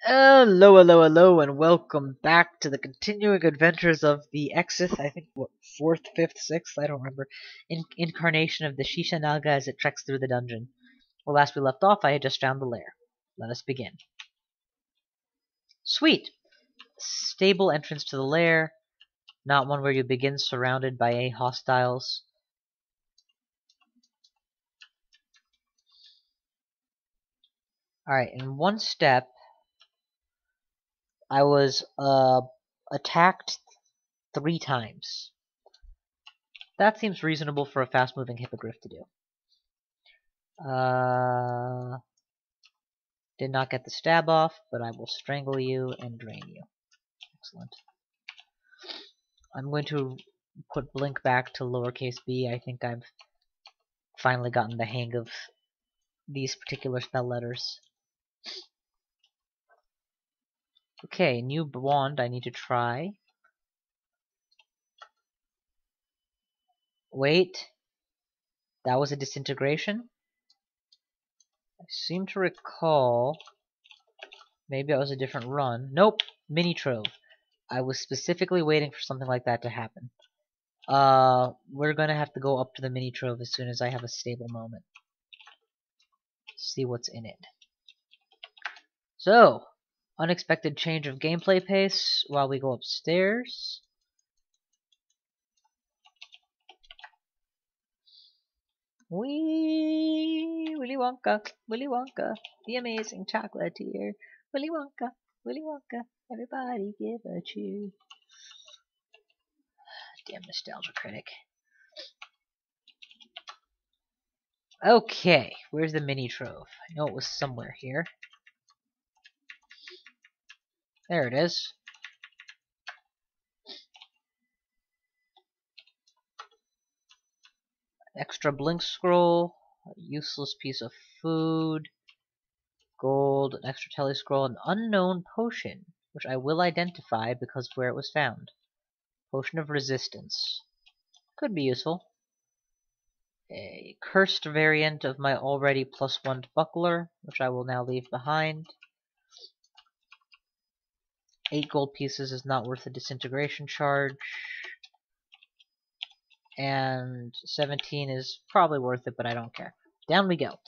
Hello, hello, hello, and welcome back to the continuing adventures of the Exith, I think, what, fourth, fifth, sixth, I don't remember, incarnation of the Sheshanaga as it treks through the dungeon. Well, last we left off, I had just found the lair. Let us begin. Sweet! Stable entrance to the lair, not one where you begin surrounded by hostiles. Alright, in one step, I was attacked 3 times. That seems reasonable for a fast-moving hippogriff to do. Did not get the stab off, but I will strangle you and drain you. Excellent. I'm going to put blink back to lowercase b. I think I've finally gotten the hang of these particular spell letters. Okay, new wand I need to try. Wait, that was a disintegration? I seem to recall... Maybe it was a different run. Nope, mini trove. I was specifically waiting for something like that to happen. We're gonna have to go up to the mini trove as soon as I have a stable moment. See what's in it. So, unexpected change of gameplay pace while we go upstairs. Wee! Willy Wonka, the amazing chocolatier. Willy Wonka, everybody give a cheer. Damn nostalgia critic. Okay, where's the mini trove? I know it was somewhere here. There it is. Extra blink scroll, a useless piece of food, gold, an extra tele scroll, an unknown potion, which I will identify because of where it was found. Potion of resistance. Could be useful. A cursed variant of my already +1 buckler, which I will now leave behind. 8 gold pieces is not worth a disintegration charge. And 17 is probably worth it, but I don't care. Down we go.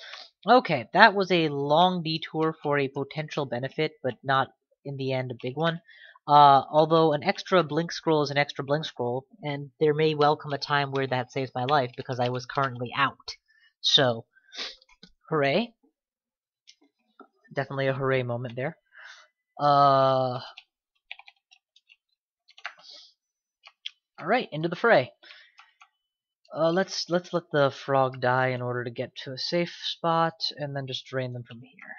Okay, that was a long detour for a potential benefit, but not in the end a big one. Although an extra blink scroll is an extra blink scroll, and there may well come a time where that saves my life because I was currently out. So, hooray. Definitely a hooray moment there. Alright, into the fray. Let's let the frog die in order to get to a safe spot, and then just drain them from here.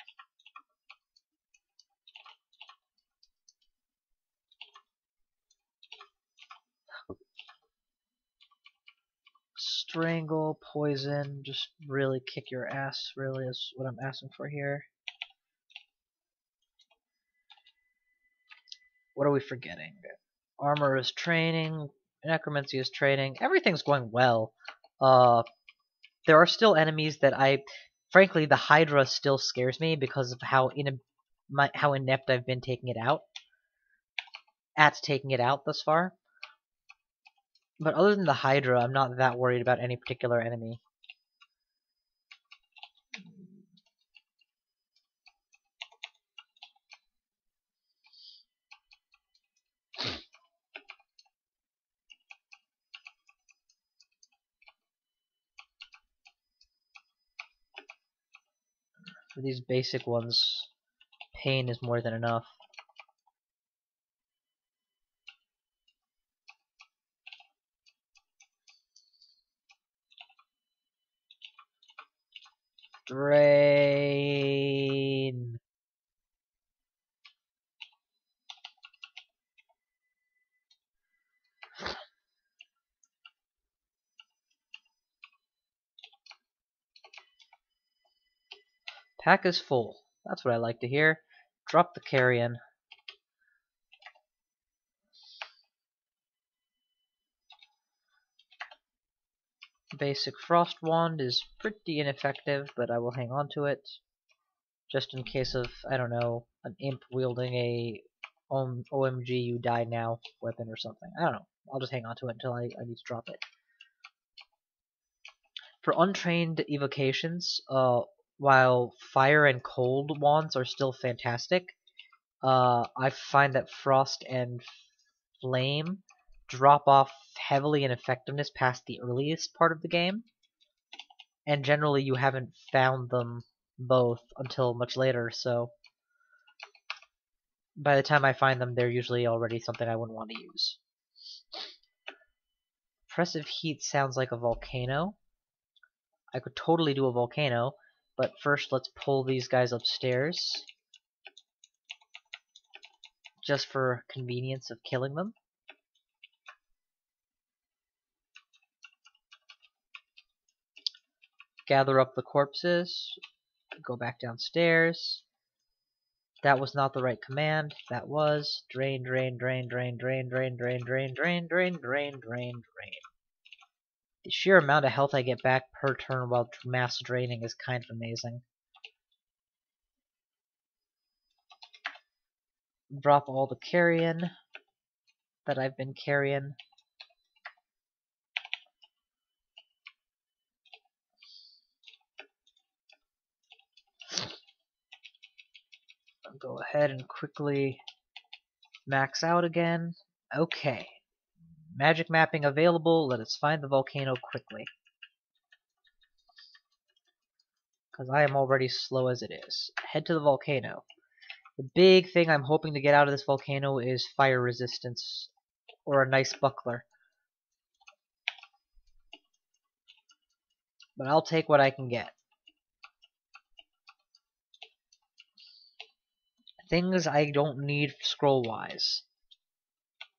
Strangle, poison, just really kick your ass, really is what I'm asking for here. What are we forgetting? Armor is training, necromancy is training, everything's going well. There are still enemies that frankly, the Hydra still scares me because of how inept I've been taking it out thus far. But other than the Hydra, I'm not that worried about any particular enemy. For these basic ones, pain is more than enough. Drain. Pack is full. That's what I like to hear. Drop the carrion. Basic frost wand is pretty ineffective, but I will hang on to it. Just in case of, I don't know, an imp wielding a OMG you die now weapon or something. I don't know. I'll just hang on to it until I need to drop it. For untrained evocations, while fire and cold wands are still fantastic, I find that frost and flame drop off heavily in effectiveness past the earliest part of the game, and generally you haven't found them both until much later, so by the time I find them, they're usually already something I wouldn't want to use. Oppressive heat sounds like a volcano. I could totally do a volcano, but first let's pull these guys upstairs, just for convenience of killing them. Gather up the corpses, go back downstairs. That was not the right command. That was drain, drain, drain, drain, drain, drain, drain, drain, drain, drain, drain, drain, drain. The sheer amount of health I get back per turn while mass draining is kind of amazing. Drop all the carrion that I've been carrying. I'll go ahead and quickly max out again. Okay. Magic mapping available. Let us find the volcano quickly, because I am already slow as it is. Head to the volcano. The big thing I'm hoping to get out of this volcano is fire resistance, or a nice buckler. But I'll take what I can get. Things I don't need scroll-wise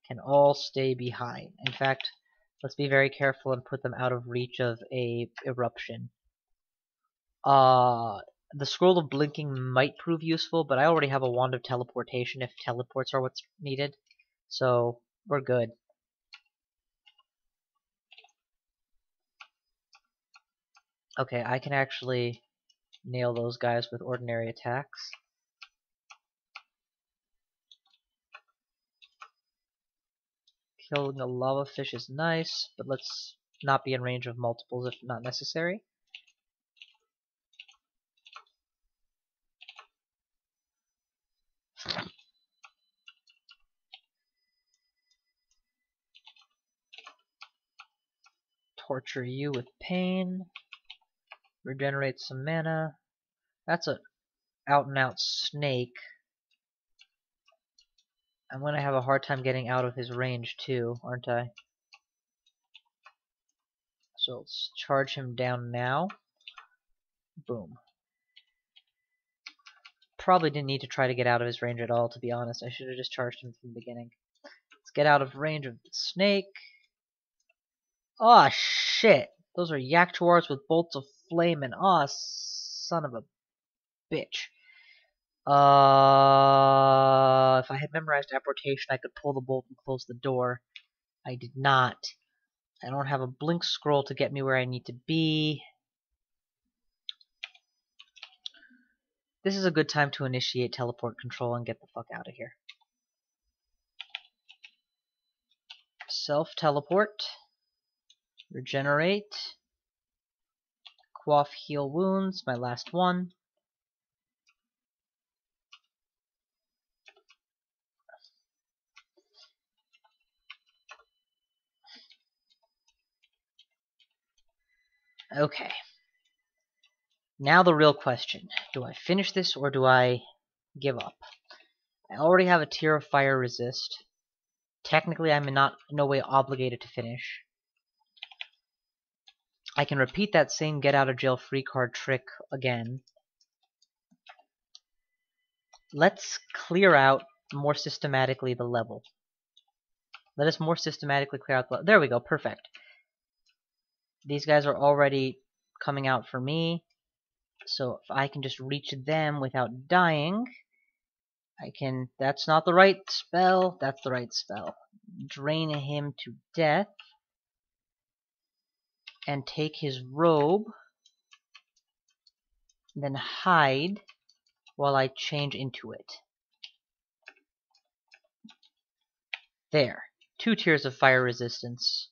can all stay behind. In fact, let's be very careful and put them out of reach of a eruption. The scroll of blinking might prove useful, but I already have a wand of teleportation if teleports are what's needed. So, we're good. Okay, I can actually nail those guys with ordinary attacks. Killing a lava fish is nice, but let's not be in range of multiples if not necessary. Torture you with pain. Regenerate some mana. That's an out-and-out snake. I'm gonna have a hard time getting out of his range too, aren't I? So let's charge him down now. Boom. Probably didn't need to try to get out of his range at all, to be honest. I should have just charged him from the beginning. Let's get out of range of the snake. Oh shit! Those are Yaktuars with bolts of flame and son of a bitch. If I had memorized apportation, I could pull the bolt and close the door. I did not. I don't have a blink scroll to get me where I need to be. This is a good time to initiate teleport control and get the fuck out of here. Self-teleport. Regenerate. Quaff heal wounds, my last one. Okay. Now the real question. Do I finish this or do I give up? I already have a tier of fire resist. Technically, I'm in no way obligated to finish. I can repeat that same get out of jail free card trick again. Let's clear out more systematically the level. Let us more systematically clear out the level. There we go, perfect. These guys are already coming out for me. So if I can just reach them without dying, I can... That's not the right spell. That's the right spell. Drain him to death. And take his robe. Then hide while I change into it. There. 2 tiers of fire resistance.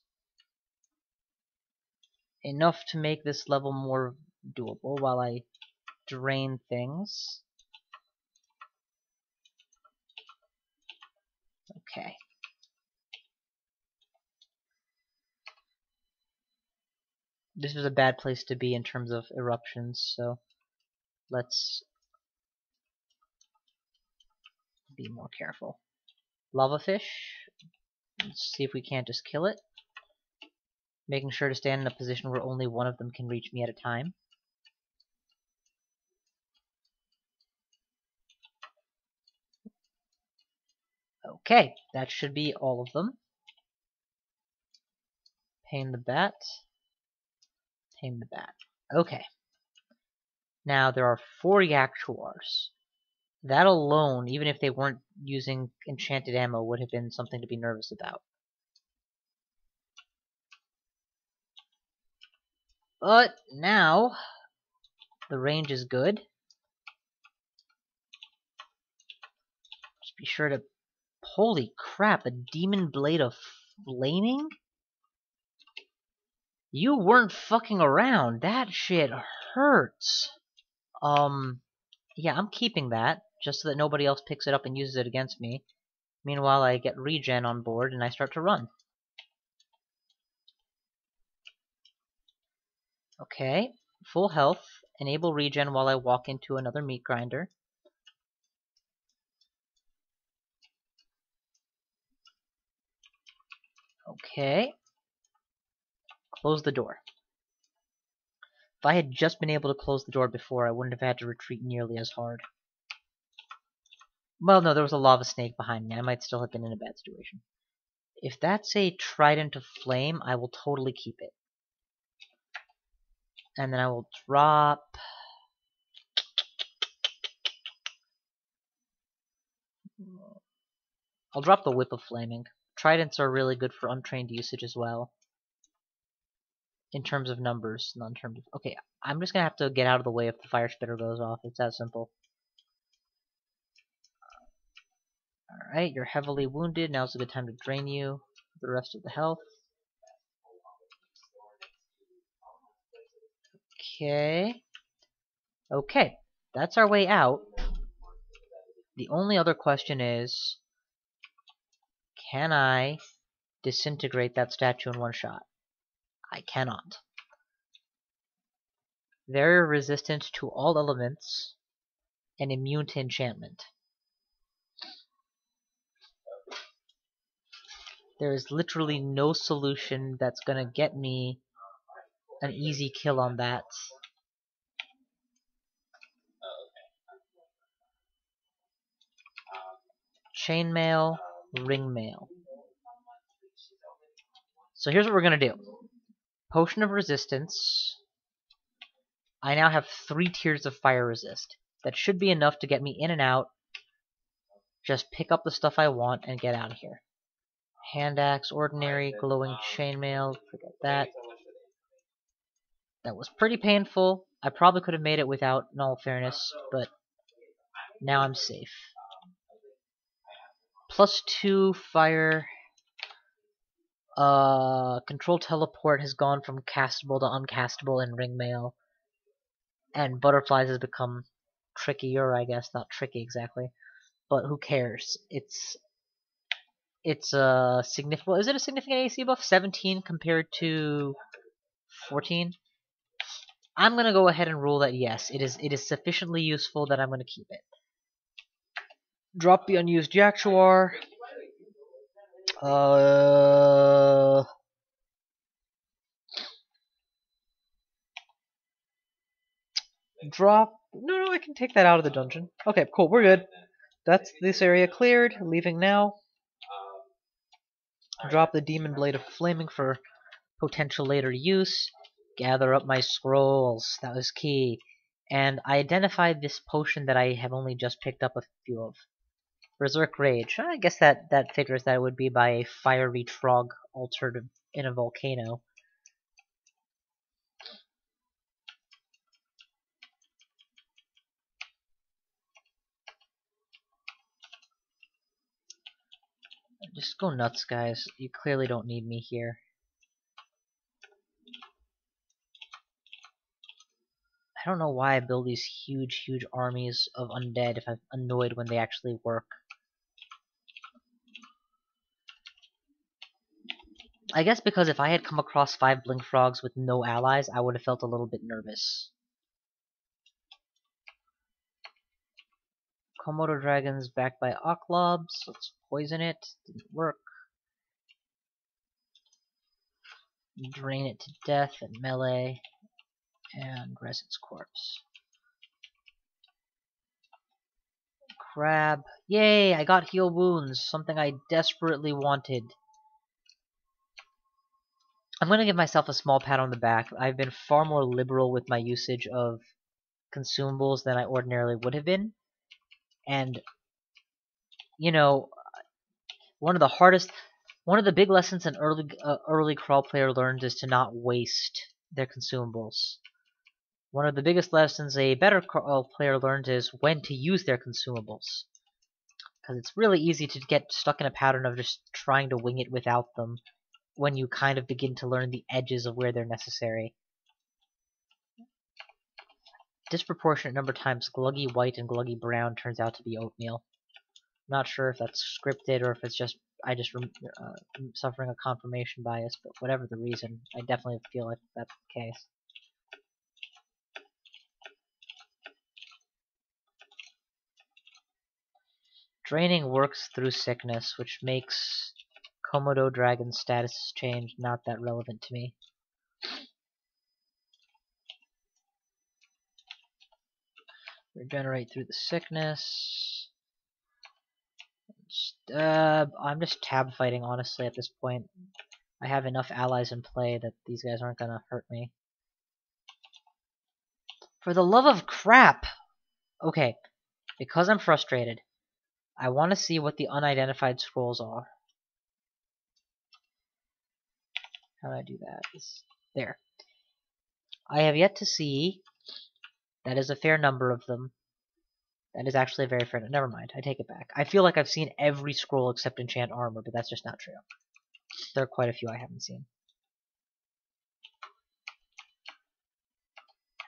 Enough to make this level more doable while I drain things. Okay. This was a bad place to be in terms of eruptions, so let's be more careful. Lava fish. Let's see if we can't just kill it. Making sure to stand in a position where only one of them can reach me at a time. Okay, that should be all of them. Pain the bat. Pain the bat. Okay. Now there are 4 Yaktuars. That alone, even if they weren't using enchanted ammo, would have been something to be nervous about. But now, the range is good. Just be sure to... Holy crap, a demon blade of flaming? You weren't fucking around. That shit hurts. Yeah, I'm keeping that, just so that nobody else picks it up and uses it against me. Meanwhile, I get regen on board and I start to run. Okay, full health. Enable regen while I walk into another meat grinder. Okay. Close the door. If I had just been able to close the door before, I wouldn't have had to retreat nearly as hard. Well, no, there was a lava snake behind me. I might still have been in a bad situation. If that's a trident of flame, I will totally keep it. And then I will drop... I'll drop the whip of flaming. Tridents are really good for untrained usage as well. In terms of numbers, not in terms of... Okay, I'm just gonna have to get out of the way if the fire spitter goes off. It's that simple. Alright, you're heavily wounded. Now's a good time to drain you the rest of the health. Okay. Okay, that's our way out. The only other question is, can I disintegrate that statue in one shot? I cannot. They're resistant to all elements and immune to enchantment. There is literally no solution that's gonna get me an easy kill on that. Chainmail, ringmail. So here's what we're gonna do. Potion of resistance. I now have 3 tiers of fire resist. That should be enough to get me in and out. Just pick up the stuff I want and get out of here. Hand axe, ordinary, glowing chainmail, forget that. That was pretty painful. I probably could have made it without, in all fairness, but now I'm safe. +2 fire. Control teleport has gone from castable to uncastable in ringmail. And butterflies has become trickier, I guess. Not tricky exactly. But who cares? It's a significant... Is it a significant AC buff? 17 compared to 14? I'm gonna go ahead and rule that yes, it is sufficiently useful that I'm gonna keep it. Drop the unused Yaktuar. Drop... No, I can take that out of the dungeon. Okay, cool, we're good. That's this area cleared. Leaving now. Drop the Demon Blade of Flaming for potential later use. Gather up my scrolls. That was key. And I identified this potion that I have only just picked up a few of. Berserk Rage. I guess that figures that it would be by a fiery trog altered in a volcano. Just go nuts, guys. You clearly don't need me here. I don't know why I build these huge, huge armies of undead if I'm annoyed when they actually work. I guess because if I had come across 5 blink frogs with no allies, I would have felt a little bit nervous. Komodo dragons backed by Oklobs. Let's poison it. Didn't work. Drain it to death at melee. And res its corpse. Crab. Yay! I got heal wounds. Something I desperately wanted. I'm gonna give myself a small pat on the back. I've been far more liberal with my usage of consumables than I ordinarily would have been. And, you know, one of the big lessons an early crawl player learns is to not waste their consumables. One of the biggest lessons a better crawl player learns is when to use their consumables. Because it's really easy to get stuck in a pattern of just trying to wing it without them when you kind of begin to learn the edges of where they're necessary. Disproportionate number of times gluggy white and gluggy brown turns out to be oatmeal. I'm not sure if that's scripted or if it's just suffering a confirmation bias, but whatever the reason, I definitely feel like that's the case. Draining works through sickness, which makes Komodo Dragon's status change not that relevant to me. Regenerate through the sickness. I'm just tab fighting, honestly, at this point. I have enough allies in play that these guys aren't gonna hurt me. For the love of crap! Okay, because I'm frustrated, I want to see what the unidentified scrolls are. How do I do that? There. I have yet to see. That is a fair number of them. That is actually a very fair. Never mind. I take it back. I feel like I've seen every scroll except enchant armor, but that's just not true. There are quite a few I haven't seen.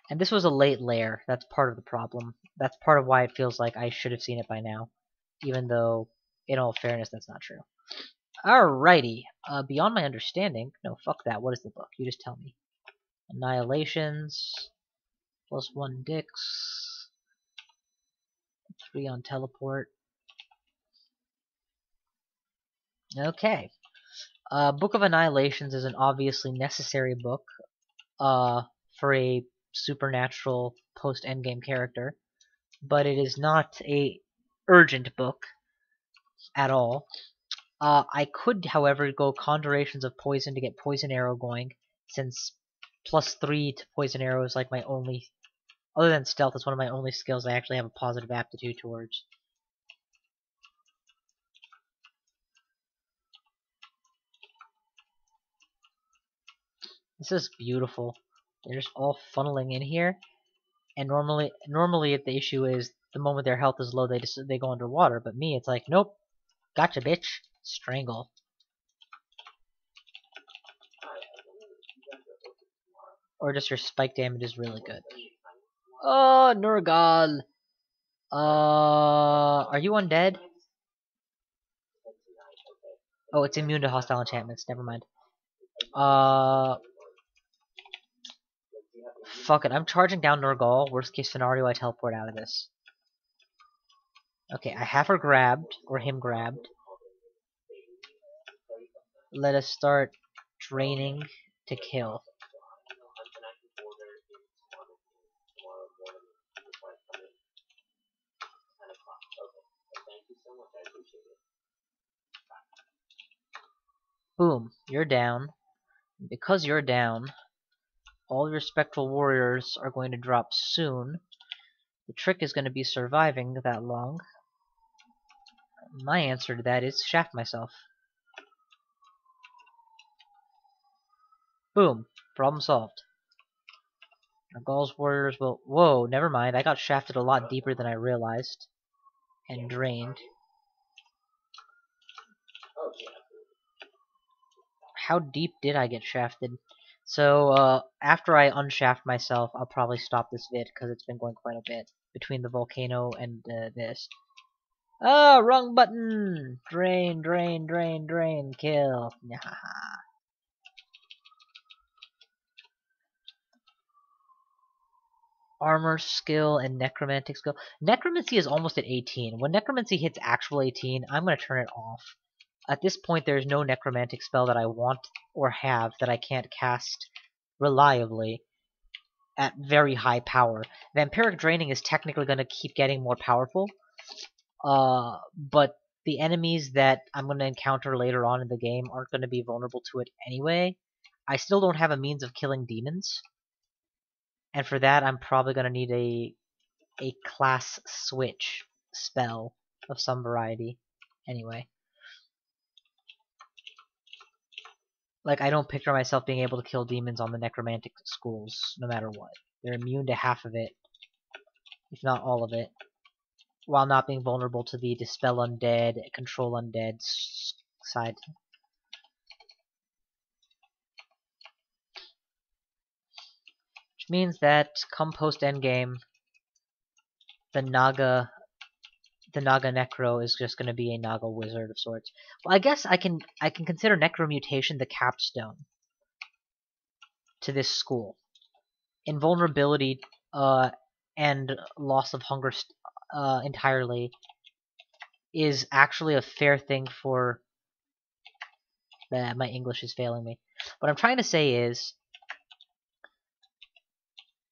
And this was a late layer. That's part of the problem. That's part of why it feels like I should have seen it by now. Even though, in all fairness, that's not true. Alrighty. Beyond my understanding. No, fuck that. What is the book? You just tell me. Annihilations. +1 Dix. 3 on teleport. Okay. Book of Annihilations is an obviously necessary book for a supernatural post-endgame character, but it is not a urgent book at all. I could, however, go Conjurations of Poison to get Poison Arrow going, since +3 to Poison Arrow is like my only, other than Stealth, it's one of my only skills I actually have a positive aptitude towards. This is beautiful. They're just all funneling in here, and normally the issue is the moment their health is low, they go underwater. But me, it's like, nope, gotcha, bitch, strangle. Or just your spike damage is really good. Oh, Nurgle. Are you undead? Oh, it's immune to hostile enchantments. Never mind. Fuck it. I'm charging down Nurgle. Worst case scenario, I teleport out of this. Okay, I have her grabbed, or him grabbed. Let us start draining to kill. Boom, you're down. Because you're down, all your spectral warriors are going to drop soon. The trick is going to be surviving that long. My answer to that is shaft myself. Boom, problem solved. Nurgle's warriors will... Whoa, never mind. I got shafted a lot deeper than I realized. And drained. how deep did I get shafted? So, after I unshaft myself, I'll probably stop this vid, because it's been going quite a bit between the volcano and this. Oh, wrong button! Drain, drain, drain, drain, kill. Armor skill and necromantic skill. Necromancy is almost at 18. When necromancy hits actual 18, I'm going to turn it off. At this point, there is no necromantic spell that I want or have that I can't cast reliably at very high power. Vampiric Draining is technically going to keep getting more powerful, but the enemies that I'm going to encounter later on in the game aren't going to be vulnerable to it anyway. I still don't have a means of killing demons, and for that I'm probably going to need a class switch spell of some variety. Anyway. Like, I don't picture myself being able to kill demons on the necromantic schools, no matter what. They're immune to half of it, if not all of it, while not being vulnerable to the dispel undead, control undead side. Which means that come post endgame, the Naga Necro is just going to be a Naga wizard of sorts. Well, I guess I can consider Necromutation the capstone to this school. Invulnerability and loss of hunger entirely is actually a fair thing for... my English is failing me. What I'm trying to say is,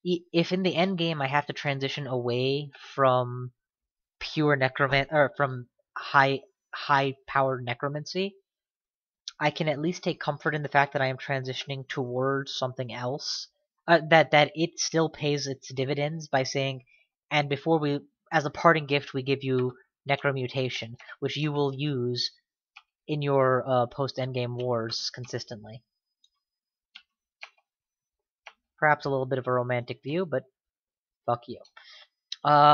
if in the end game I have to transition away from pure or from high-powered necromancy, I can at least take comfort in the fact that I am transitioning towards something else. That it still pays its dividends by saying, and before we, as a parting gift, we give you Necromutation, which you will use in your post-endgame wars consistently. Perhaps a little bit of a romantic view, but fuck you.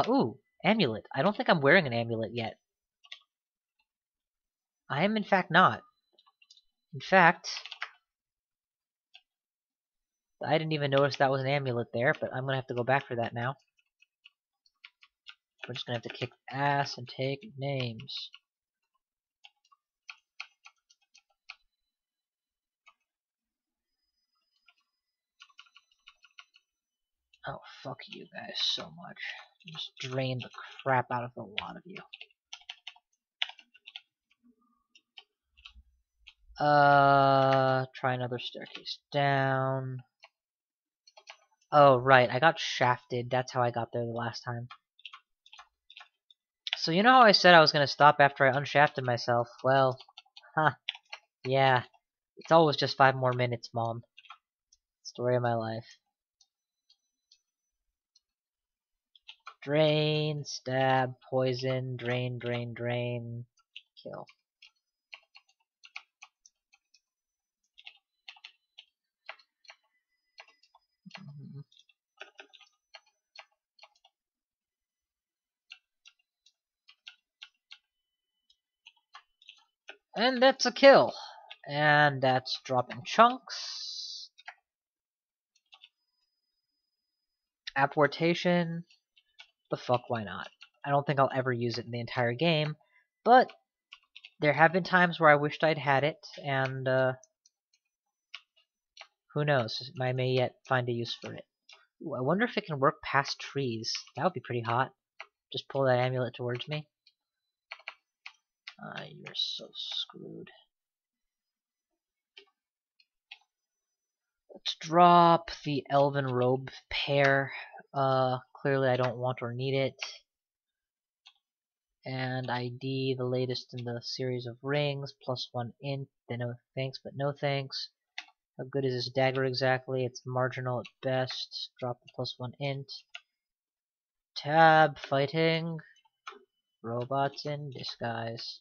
Ooh, amulet. I don't think I'm wearing an amulet yet. I am in fact not. In fact, I didn't even notice that was an amulet there, but I'm gonna have to go back for that now. We're just gonna have to kick ass and take names. Oh, fuck you guys so much. Just drain the crap out of a lot of you. Try another staircase down. Oh, right, I got shafted. That's how I got there the last time. So you know how I said I was gonna stop after I unshafted myself? Well, yeah. It's always just 5 more minutes, Mom. Story of my life. Drain, stab, poison, drain, drain, drain, kill. And that's a kill. And that's dropping chunks. Apportation. The fuck, why not? I don't think I'll ever use it in the entire game, but there have been times where I wished I'd had it, and who knows, I may yet find a use for it. Ooh, I wonder if it can work past trees. That would be pretty hot. Just pull that amulet towards me. You're so screwed. Let's drop the Elven Robe pair. Clearly I don't want or need it. And ID the latest in the series of rings, +1 int, then no thanks, but no thanks. How good is this dagger exactly? It's marginal at best. Drop the +1 int. Tab, fighting. Robots in disguise.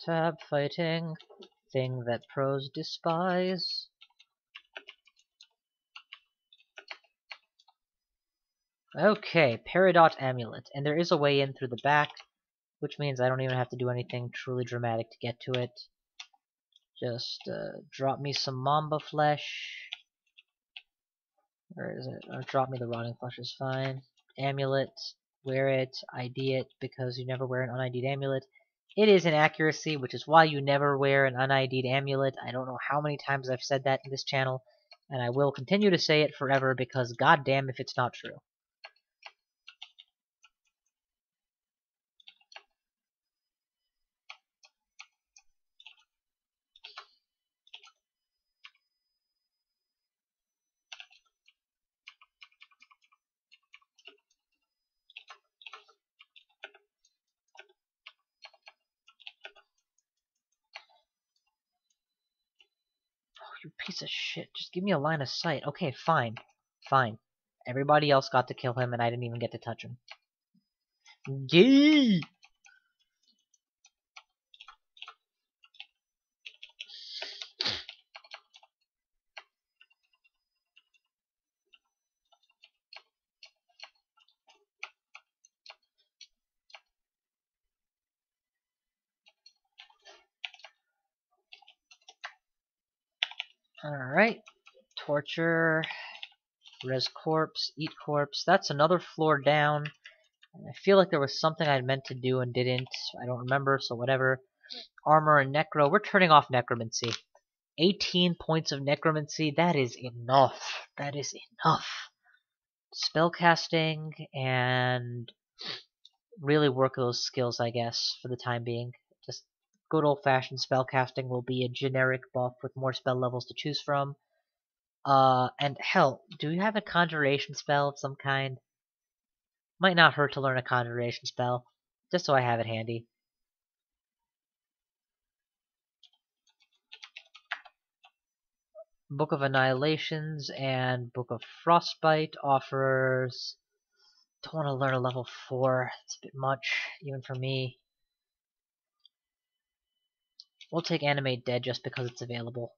Tab, fighting. Thing that pros despise. Okay, Peridot Amulet. And there is a way in through the back, which means I don't even have to do anything truly dramatic to get to it. Just drop me some Mamba flesh. Where is it? Or drop me the rotting flesh is fine. Amulet. Wear it. ID it, because you never wear an un-ID'd amulet. It is an accuracy, which is why you never wear an un-ID'd amulet. I don't know how many times I've said that in this channel, and I will continue to say it forever, because goddamn if it's not true. You piece of shit. Just give me a line of sight. Okay, fine. Fine. Everybody else got to kill him, and I didn't even get to touch him. Yee! Alright. Torture. Res corpse. Eat corpse. That's another floor down. I feel like there was something I meant to do and didn't. I don't remember, so whatever. Armor and Necro. We're turning off Necromancy. 18 points of Necromancy. That is enough. That is enough. Spellcasting and really work those skills, I guess, for the time being. Just good old-fashioned spellcasting will be a generic buff with more spell levels to choose from. And hell, do you have a conjuration spell of some kind? Might not hurt to learn a conjuration spell, just so I have it handy. Book of Annihilations and Book of Frostbite offers... Don't want to learn a level 4, it's a bit much, even for me. We'll take Animate Dead just because it's available.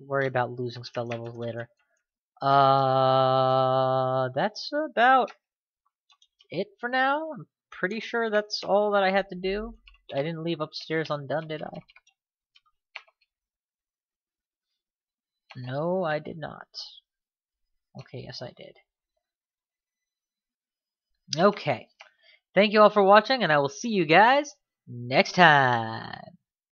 Worry about losing spell levels later. That's about it for now. I'm pretty sure that's all that I had to do. I didn't leave upstairs undone, did I? No, I did not. Okay, yes I did. Okay. Thank you all for watching, and I will see you guys next time.